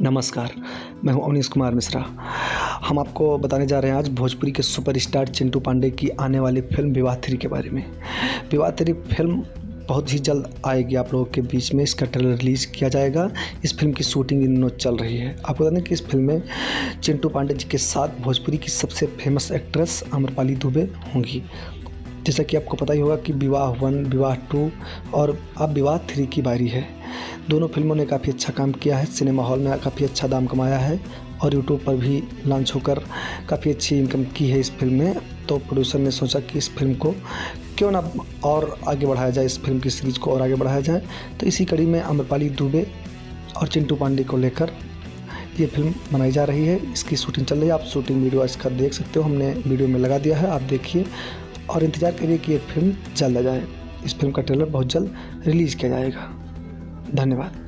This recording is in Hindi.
नमस्कार, मैं हूं अवनीश कुमार मिश्रा। हम आपको बताने जा रहे हैं आज भोजपुरी के सुपरस्टार चिंटू पांडे की आने वाली फिल्म विवाह 3 के बारे में। विवाह 3 फिल्म बहुत ही जल्द आएगी आप लोगों के बीच में। इसका ट्रेलर रिलीज़ किया जाएगा। इस फिल्म की शूटिंग इन दिनों चल रही है। आपको बता दें कि इस फिल्म में चिंटू पांडे जी के साथ भोजपुरी की सबसे फेमस एक्ट्रेस आम्रपाली दुबे होंगी। जैसा कि आपको पता ही होगा कि विवाह 1, विवाह 2 और अब विवाह 3 की बारी है। दोनों फिल्मों ने काफ़ी अच्छा काम किया है, सिनेमा हॉल में काफ़ी अच्छा दाम कमाया है और यूट्यूब पर भी लॉन्च होकर काफ़ी अच्छी इनकम की है इस फिल्म में। तो प्रोड्यूसर ने सोचा कि इस फिल्म को क्यों ना और आगे बढ़ाया जाए, इस फिल्म की सीरीज़ को और आगे बढ़ाया जाए। तो इसी कड़ी में आम्रपाली दुबे और चिंटू पांडे को लेकर ये फिल्म बनाई जा रही है। इसकी शूटिंग चल रही है। आप शूटिंग वीडियो इसका देख सकते हो, हमने वीडियो में लगा दिया है, आप देखिए और इंतज़ार करिए कि ये फिल्म जल्द आ जाए। इस फिल्म का ट्रेलर बहुत जल्द रिलीज़ किया जाएगा। धन्यवाद।